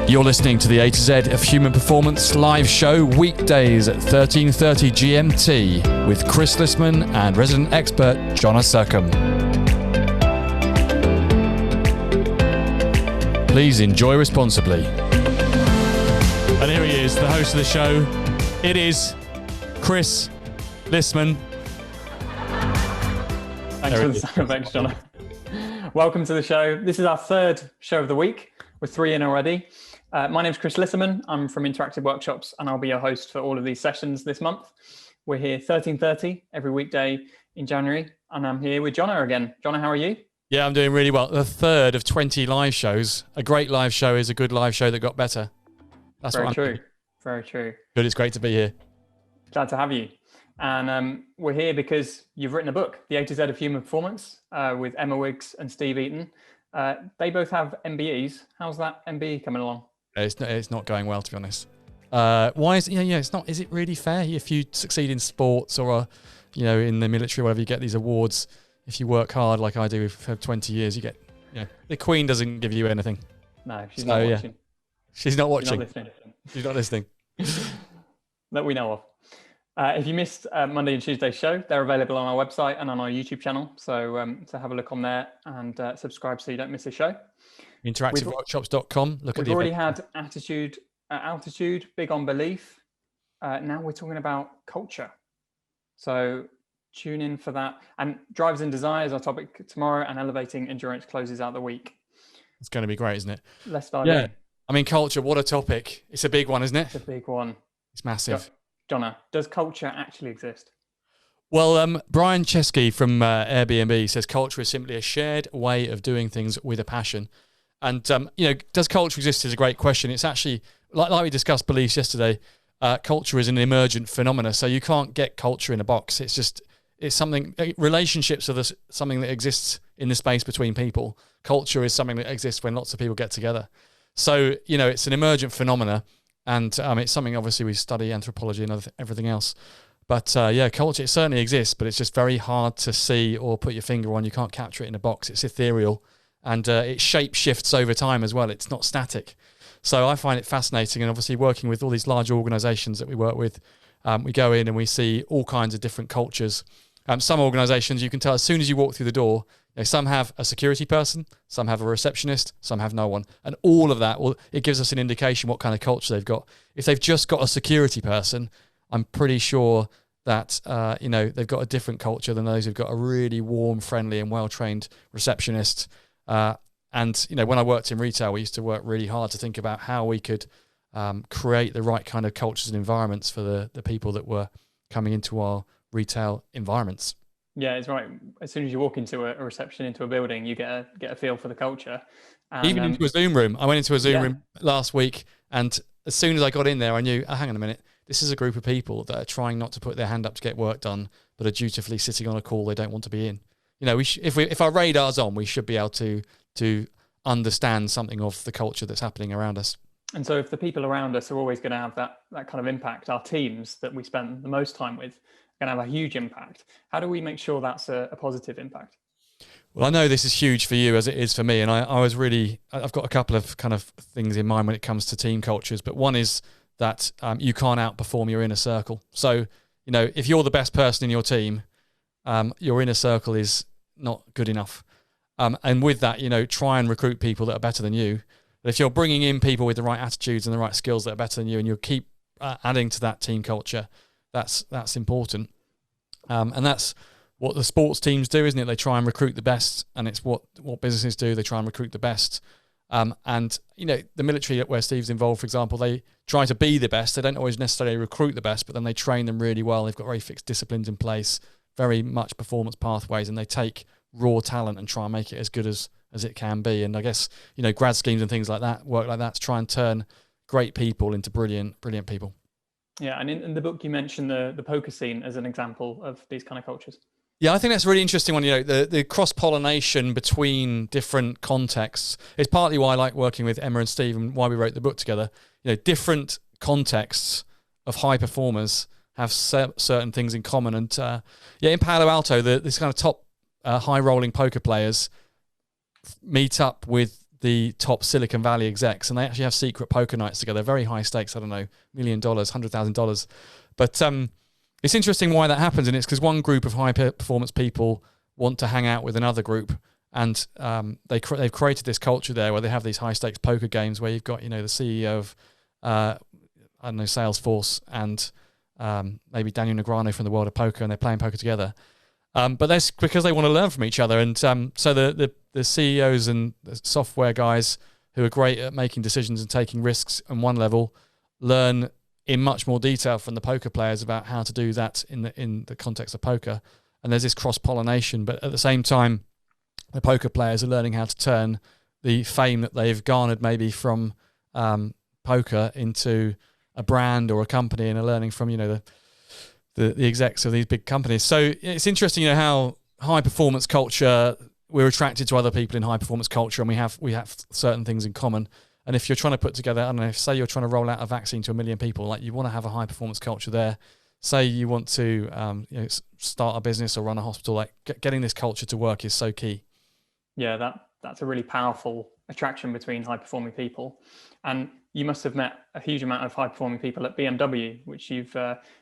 You're listening to the A to Z of Human Performance live show weekdays at 13:30 GMT with Chris Lissaman and resident expert Jonna Sercombe. Please enjoy responsibly. And here he is, the host of the show. It is Chris Lissaman. Thanks for the sound effects, Jonna. Welcome to the show. This is our third show of the week. We're 3 in already. My name's Chris Lissaman. I'm from Interactive Workshops, and I'll be your host for all of these sessions this month. We're here 13:30 every weekday in January, and I'm here with Jonna again. Jonna, how are you? Yeah, I'm doing really well. The third of 20 live shows. A great live show is a good live show that got better. That's very what I'm true. thinking. Very true. Good, it's great to be here. Glad to have you. And we're here because you've written a book, The A to Z of Human Performance, with Emma Wiggs and Steve Eaton. They both have MBEs. How's that MBE coming along? It's not going well, to be honest. Why is it's not? Is it really fair if you succeed in sports or in the military, or whatever, you get these awards? If you work hard like I do for 20 years, you get the Queen doesn't give you anything. No, she's not watching. She's not watching. She's not listening. That we know of. If you missed Monday and Tuesday's show, they're available on our website and on our YouTube channel. So have a look on there and subscribe so you don't miss a show. Interactiveworkshops.com. We've already had altitude, big on belief. Now we're talking about culture. So tune in for that. And drives and desires, our topic tomorrow, and elevating endurance closes out the week. It's going to be great, isn't it? Let's dive in. I mean, culture, what a topic. It's a big one, isn't it? It's a big one. It's massive. Jonna, does culture actually exist? Well, Brian Chesky from Airbnb says culture is simply a shared way of doing things with a passion. And, does culture exist is a great question. It's actually, like we discussed beliefs yesterday, culture is an emergent phenomena. So you can't get culture in a box. It's something, relationships are something that exists in the space between people. Culture is something that exists when lots of people get together. So, it's an emergent phenomena. And it's something, obviously, we study anthropology and everything else. But culture, it certainly exists, but it's just very hard to see or put your finger on. You can't capture it in a box. It's ethereal. And it shape shifts over time as well. It's not static. So I find it fascinating. And obviously working with all these large organizations that we work with, we go in and we see all kinds of different cultures. Some organizations, you can tell as soon as you walk through the door, some have a security person, some have a receptionist, some have no one. And all of that, it gives us an indication what kind of culture they've got. If they've just got a security person, I'm pretty sure that, they've got a different culture than those who've got a really warm, friendly and well-trained receptionist. And when I worked in retail, we used to work really hard to think about how we could create the right kind of cultures and environments for the people that were coming into our retail environments. Yeah, it's right. As soon as you walk into a reception, into a building, you get a feel for the culture. And, even into a Zoom room. I went into a Zoom room last week, and as soon as I got in there, I knew, hang on a minute, this is a group of people that are trying not to put their hand up to get work done, but are dutifully sitting on a call they don't want to be in. If our radar's on, we should be able to understand something of the culture that's happening around us. And so if the people around us are always going to have that kind of impact, our teams that we spend the most time with are going to have a huge impact. How do we make sure that's a positive impact? Well, I know this is huge for you as it is for me. And I've got a couple of kind of things in mind when it comes to team cultures. But one is that you can't outperform your inner circle. So, if you're the best person in your team, your inner circle is not good enough. And with that, try and recruit people that are better than you. But if you're bringing in people with the right attitudes and the right skills that are better than you, and you'll keep adding to that team culture, that's important. And that's what the sports teams do, isn't it? They try and recruit the best, and it's what businesses do. They try and recruit the best. And the military, where Steve's involved, for example, they try to be the best. They don't always necessarily recruit the best, but then they train them really well. They've got very fixed disciplines in place, very much performance pathways, and they take raw talent and try and make it as good as it can be. And I guess, grad schemes and things like that work like that to try and turn great people into brilliant people. Yeah, and in the book you mentioned the poker scene as an example of these kind of cultures. Yeah, I think that's a really interesting one. The cross-pollination between different contexts is partly why I like working with Emma and Steve and why we wrote the book together. Different contexts of high performers have certain things in common. And in Palo Alto, this kind of top high-rolling poker players meet up with the top Silicon Valley execs, and they actually have secret poker nights together, very high stakes, I don't know, $1 million, $100,000. But it's interesting why that happens, and it's because one group of high performance people want to hang out with another group, and they've created this culture there where they have these high stakes poker games where you've got, the CEO of I don't know, Salesforce, and maybe Daniel Negreanu from the world of poker, and they're playing poker together. But that's because they want to learn from each other, and so the CEOs and the software guys who are great at making decisions and taking risks on one level learn in much more detail from the poker players about how to do that in the context of poker. And there's this cross-pollination, but at the same time, the poker players are learning how to turn the fame that they've garnered maybe from poker into a brand or a company, and are learning from, the execs of these big companies. So it's interesting, how high performance culture, we're attracted to other people in high performance culture, and we have certain things in common. And if you're trying to put together, I don't know, say you're trying to roll out a vaccine to 1 million people, like you want to have a high performance culture there. Say you want to start a business or run a hospital, like getting this culture to work is so key. Yeah, that's a really powerful attraction between high performing people. And you must have met a huge amount of high performing people at BMW, which who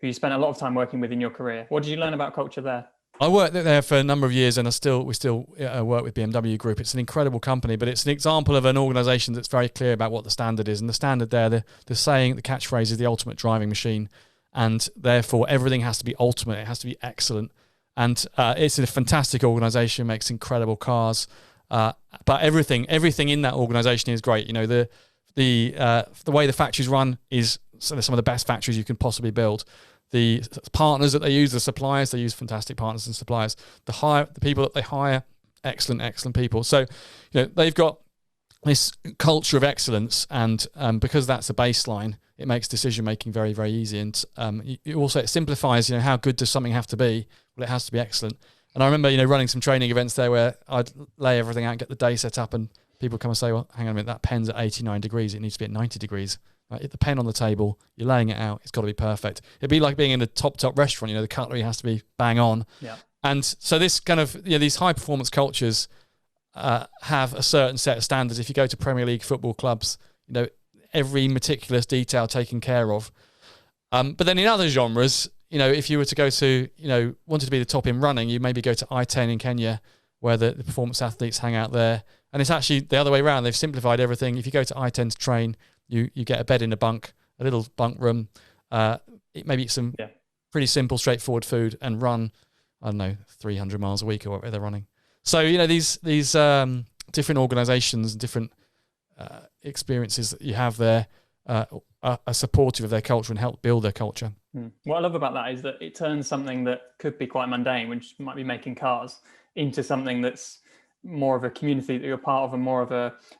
you spent a lot of time working with in your career. What did you learn about culture there? I worked there for a number of years, and we still work with BMW Group. It's an incredible company, but it's an example of an organisation that's very clear about what the standard is. And the standard there, the saying, the catchphrase is the ultimate driving machine, and therefore everything has to be ultimate. It has to be excellent, and it's a fantastic organisation, makes incredible cars, but everything in that organisation is great. The way the factories run is some of the best factories you can possibly build. The partners that they use, the suppliers, they use fantastic partners and suppliers. The people that they hire, excellent people. So, they've got this culture of excellence, and because that's a baseline, it makes decision making very, very easy. And it simplifies, how good does something have to be? Well, it has to be excellent. And I remember, running some training events there where I'd lay everything out, get the day set up, and people come and say, well, hang on a minute, that pen's at 89 degrees. It needs to be at 90 degrees. Right? The pen on the table, you're laying it out, it's got to be perfect. It'd be like being in a top restaurant, the cutlery has to be bang on. Yeah. And so this kind of, these high performance cultures have a certain set of standards. If you go to Premier League football clubs, every meticulous detail taken care of. But then in other genres, if you were to go to, wanted to be the top in running, you maybe go to I-10 in Kenya, where the performance athletes hang out there. And it's actually the other way around. They've simplified everything. If you go to I-10 to train, you get a bed in a bunk, a little bunk room, maybe some pretty simple, straightforward food, and run, I don't know, 300 miles a week or whatever they're running. So, these different organizations, different experiences that you have there are supportive of their culture and help build their culture. What I love about that is that it turns something that could be quite mundane, which might be making cars, into something that's more of a community that you're part of, and more of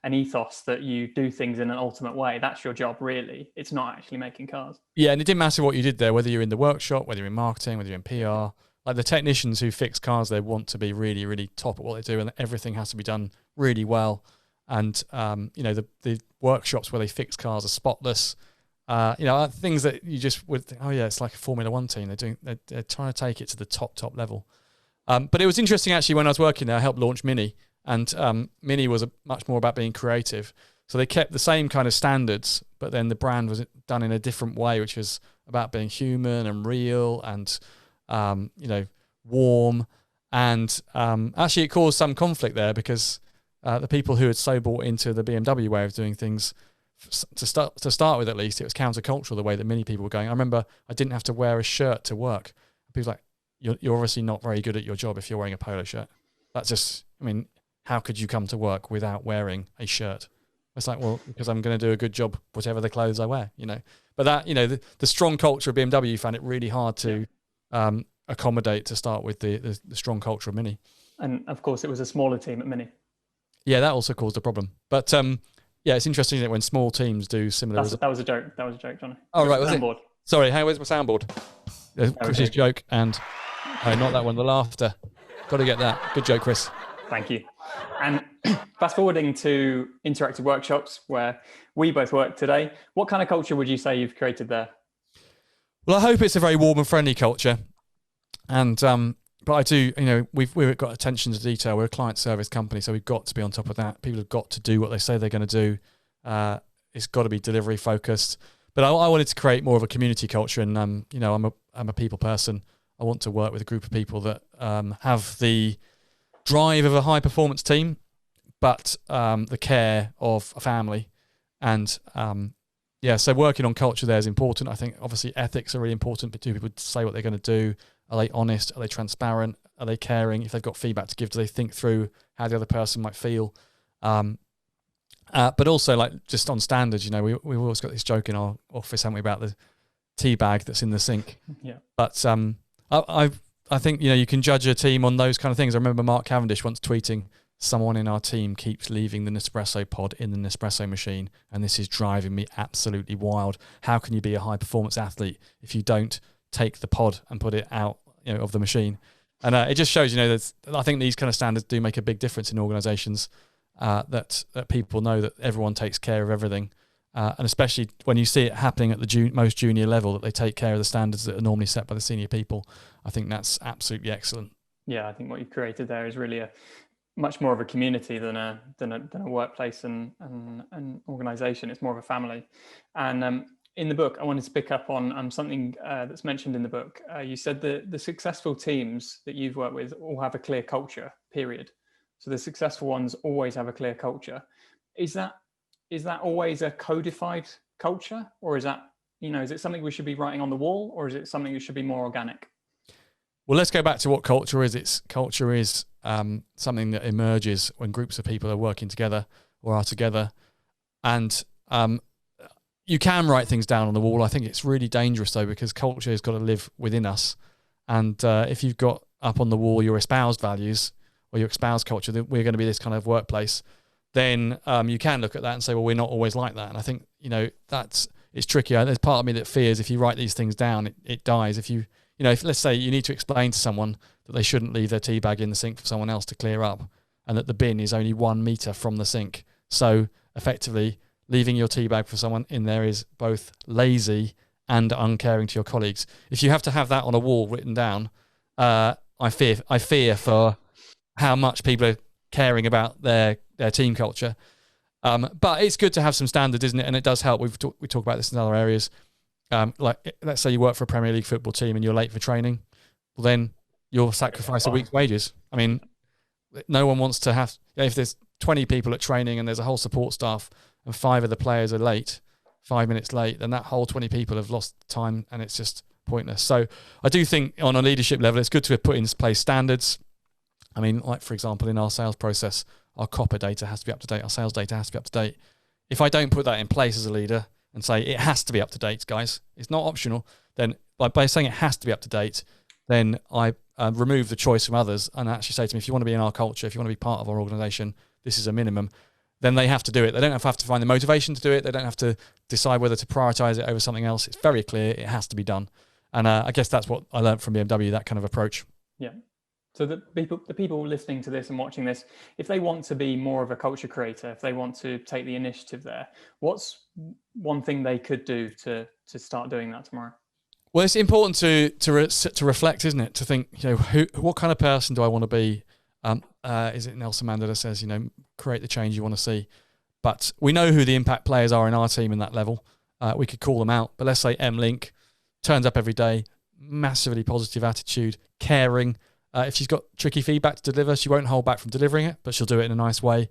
an ethos that you do things in an ultimate way. That's your job, really. It's not actually making cars. Yeah, and it didn't matter what you did there, whether you're in the workshop, whether you're in marketing, whether you're in PR. Like the technicians who fix cars, they want to be really, really top at what they do, and everything has to be done really well. And the workshops where they fix cars are spotless. Things that you just would think, oh yeah, it's like a Formula One team. They're trying to take it to the top level. But it was interesting actually when I was working there. I helped launch Mini, and Mini was much more about being creative. So they kept the same kind of standards, but then the brand was done in a different way, which was about being human and real and warm. And actually, it caused some conflict there because the people who had so bought into the BMW way of doing things, to start with at least, it was countercultural the way that many people were going. I remember I didn't have to wear a shirt to work. People were like, you're obviously not very good at your job if you're wearing a polo shirt. That's just, how could you come to work without wearing a shirt? It's like, well, because I'm going to do a good job, whatever the clothes I wear, But that, the strong culture of BMW found it really hard to accommodate to start with the strong culture of Mini. And of course, it was a smaller team at Mini. Yeah, that also caused a problem. But it's interesting, isn't it, when small teams do similar. That was a joke. That was a joke, Johnny. Oh, right. Was it? Sorry, where's my soundboard? Chris's joke and... Oh, not that one, the laughter. Got to get that. Good joke, Chris. Thank you. And fast forwarding to interactive workshops where we both work today, what kind of culture would you say you've created there? Well, I hope it's a very warm and friendly culture. And but I do, we've got attention to detail. We're a client service company, so we've got to be on top of that. People have got to do what they say they're going to do. It's got to be delivery focused. But I wanted to create more of a community culture, and I'm a people person. I want to work with a group of people that have the drive of a high performance team, but the care of a family. And so working on culture there is important. I think obviously ethics are really important, but do people say what they're going to do? Are they honest? Are they transparent? Are they caring? If they've got feedback to give, do they think through how the other person might feel? But also, like, just on standards, we've always got this joke in our office, haven't we, about the tea bag that's in the sink. Yeah. But I think, you can judge a team on those kind of things. I remember Mark Cavendish once tweeting, someone in our team keeps leaving the Nespresso pod in the Nespresso machine, and this is driving me absolutely wild. How can you be a high performance athlete if you don't take the pod and put it out, of the machine? And it just shows, that I think these kind of standards do make a big difference in organizations, that people know that everyone takes care of everything. And especially when you see it happening at the most junior level, that they take care of the standards that are normally set by the senior people. I think that's absolutely excellent. Yeah, I think what you've created there is really a much more of a community than a workplace and an organization. It's more of a family. And in the book, I wanted to pick up on something that's mentioned in the book. You said that the successful teams that you've worked with all have a clear culture, period. So the successful ones always have a clear culture. Is that always a codified culture, or is that, is it something we should be writing on the wall, or is it something that should be more organic? Well, let's go back to what culture is. Culture is something that emerges when groups of people are working together or are together. And you can write things down on the wall. I think it's really dangerous, though, because culture has got to live within us. And if you've got up on the wall your espoused values or your espoused culture, that we're going to be this kind of workplace, then you can look at that and say, well, we're not always like that. And I think, it's tricky. There's part of me that fears if you write these things down, it dies. If let's say you need to explain to someone that they shouldn't leave their tea bag in the sink for someone else to clear up, and that the bin is only 1 meter from the sink. So effectively, leaving your tea bag for someone in there is both lazy and uncaring to your colleagues. If you have to have that on a wall written down, I fear for how much people are caring about their team culture. But it's good to have some standards, isn't it? And it does help. We talk about this in other areas. Like, let's say you work for a Premier League football team and you're late for training. Well, then you'll sacrifice a week's wages. I mean, no one wants to have, if there's 20 people at training and there's a whole support staff and 5 of the players are late, 5 minutes late, then that whole 20 people have lost time and it's just pointless. So I do think on a leadership level, it's good to put in place standards. I mean, like, for example, in our sales process, our copper data has to be up to date. Our sales data has to be up to date. If I don't put that in place as a leader and say it has to be up to date, guys, it's not optional, then by saying it has to be up to date, then I remove the choice from others and actually say to me, if you want to be in our culture, if you want to be part of our organization, this is a minimum. Then they have to do it. They don't have to find the motivation to do it. They don't have to decide whether to prioritize it over something else. It's very clear. It has to be done. And I guess that's what I learned from BMW, that kind of approach. Yeah. So the people listening to this and watching this, if they want to be more of a culture creator, if they want to take the initiative there, what's one thing they could do to start doing that tomorrow? Well, it's important to reflect, isn't it? To think, what kind of person do I want to be? Is it Nelson Mandela says, create the change you want to see. But we know who the impact players are in our team in that level. We could call them out. But let's say M Link turns up every day, massively positive attitude, caring. If she's got tricky feedback to deliver, she won't hold back from delivering it, but she'll do it in a nice way.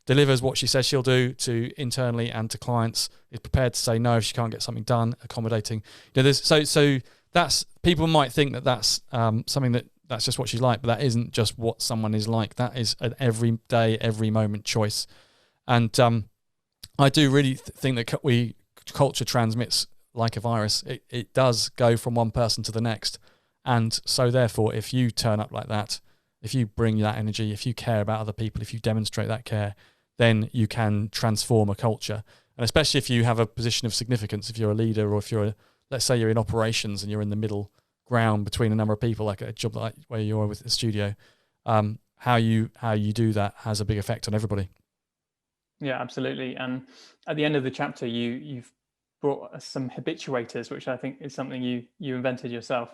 Delivers what she says she'll do to internally and to clients. Is prepared to say no if she can't get something done. Accommodating. So that's, people might think that that's something that's just what she's like, but that isn't just what someone is like. That is an every day, every moment choice. And I do really think that culture transmits like a virus. It does go from one person to the next. And so therefore, if you turn up like that, if you bring that energy, if you care about other people, if you demonstrate that care, then you can transform a culture. And especially if you have a position of significance, if you're a leader, or if let's say you're in operations and you're in the middle ground between a number of people, like a job like where you are with the studio, how you do that has a big effect on everybody. Yeah, absolutely. And at the end of the chapter, you've brought us some habituators, which I think is something you invented yourself.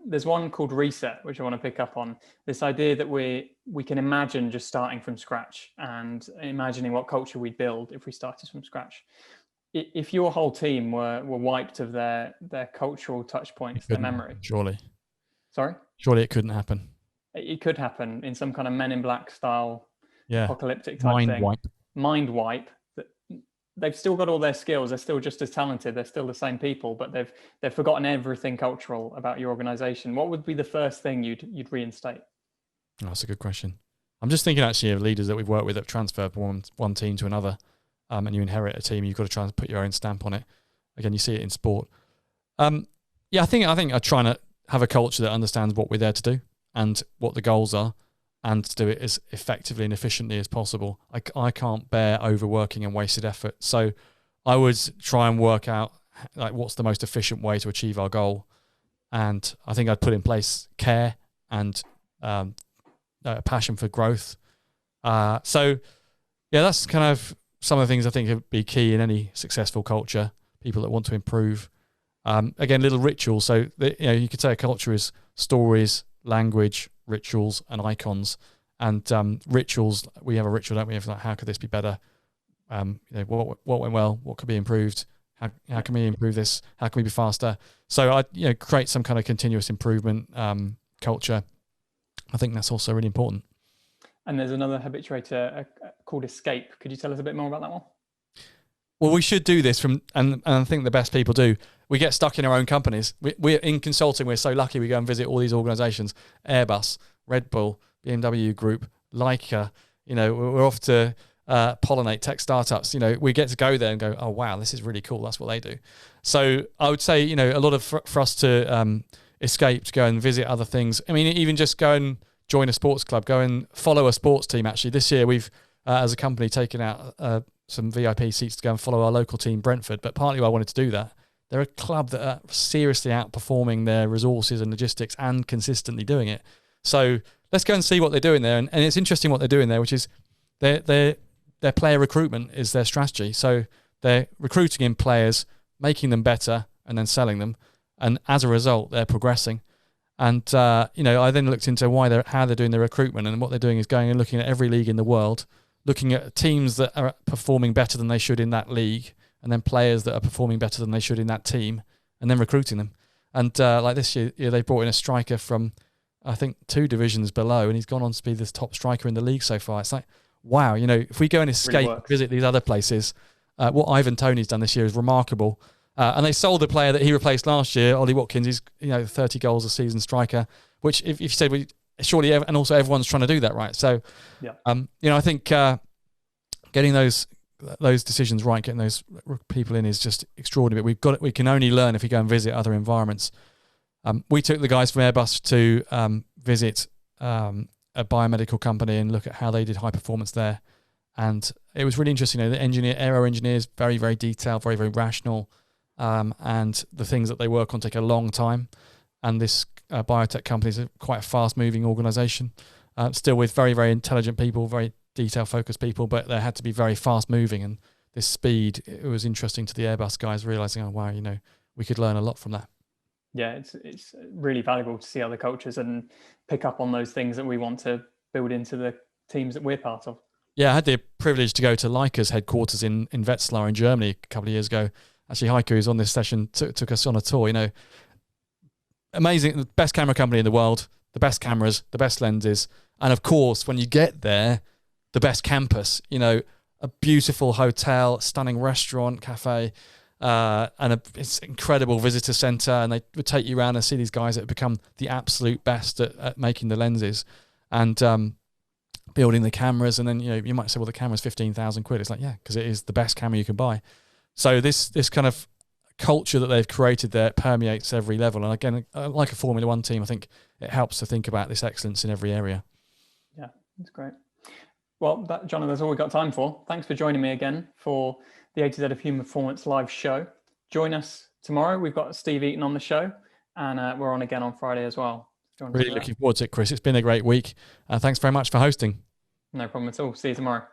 There's one called reset, which I want to pick up on. This idea that we can imagine just starting from scratch and imagining what culture we'd build if we started from scratch. If your whole team were wiped of their cultural touch points, their memory. Surely. Sorry? Surely it couldn't happen. It could happen in some kind of Men in Black style, apocalyptic type Mind thing. Mind wipe. They've still got all their skills. They're still just as talented. They're still the same people, but they've forgotten everything cultural about your organization. What would be the first thing you'd reinstate? Oh, that's a good question. I'm just thinking actually of leaders that we've worked with that transfer from one team to another, and you inherit a team. You've got to try and put your own stamp on it. Again, you see it in sport. I think I'm trying to have a culture that understands what we're there to do and what the goals are, and to do it as effectively and efficiently as possible. I can't bear overworking and wasted effort. So I would try and work out like what's the most efficient way to achieve our goal. And I think I'd put in place care and a passion for growth. So yeah, that's kind of some of the things I think would be key in any successful culture, people that want to improve. Again, little rituals. So you could say a culture is stories, language, rituals, and icons. And rituals, we have a ritual, don't we? Of like, how could this be better? What went well? What could be improved? How can we improve this? How can we be faster? So I create some kind of continuous improvement culture. I think that's also really important. And there's another habituator called escape. Could you tell us a bit more about that one? Well, we should do this and I think the best people do. We get stuck in our own companies. We're in consulting. We're so lucky. We go and visit all these organizations: Airbus, Red Bull, BMW Group, Leica. We're off to pollinate tech startups. We get to go there and go, oh wow, this is really cool. That's what they do. So I would say, a lot of for us to escape, to go and visit other things. I mean, even just go and join a sports club, go and follow a sports team. Actually, this year we've, as a company, taken out some VIP seats to go and follow our local team, Brentford. But partly why I wanted to do that, they're a club that are seriously outperforming their resources and logistics and consistently doing it. So let's go and see what they're doing there. And it's interesting what they're doing there, which is their player recruitment is their strategy. So they're recruiting in players, making them better, and then selling them. And as a result, they're progressing. And I then looked into how they're doing their recruitment, and what they're doing is going and looking at every league in the world, looking at teams that are performing better than they should in that league, and then players that are performing better than they should in that team, and then recruiting them. And like this year, they brought in a striker from, I think, 2 divisions below, and he's gone on to be the top striker in the league so far. It's like, wow, if we go and escape, really visit these other places, what Ivan Toney's done this year is remarkable. And they sold the player that he replaced last year, Ollie Watkins. He's 30 goals a season striker, which if you said surely, and also everyone's trying to do that, right? So, yeah. I think getting those decisions right, getting those people in is just extraordinary. We can only learn if we go and visit other environments. We took the guys from Airbus to visit a biomedical company and look at how they did high performance there, and it was really interesting. The aero engineers, very very detailed, very very rational, and the things that they work on take a long time. And this biotech company is quite a fast moving organisation, still with very very intelligent people, very detail focused people, but they had to be very fast moving, and this speed, it was interesting to the Airbus guys realizing, oh wow, we could learn a lot from that. Yeah, it's really valuable to see other cultures and pick up on those things that we want to build into the teams that we're part of. Yeah, I had the privilege to go to Leica's headquarters in Wetzlar in Germany a couple of years ago. Actually, Heiko, who's on this session, took us on a tour. Amazing, the best camera company in the world, the best cameras, the best lenses, and of course, when you get there, the best campus. A beautiful hotel, stunning restaurant, cafe, and it's incredible visitor center. And they would take you around and see these guys that have become the absolute best at making the lenses and building the cameras. And then you might say, well, the camera's 15,000 quid. It's like, yeah, because it is the best camera you can buy. So this kind of culture that they've created there permeates every level. And again, like a Formula One team, I think it helps to think about this excellence in every area. Yeah, that's great. Well, Jonna, that's all we've got time for. Thanks for joining me again for the A to Z of Human Performance live show. Join us tomorrow. We've got Steve Eaton on the show, and we're on again on Friday as well. Really looking forward to it, Chris. It's been a great week. Thanks very much for hosting. No problem at all. See you tomorrow.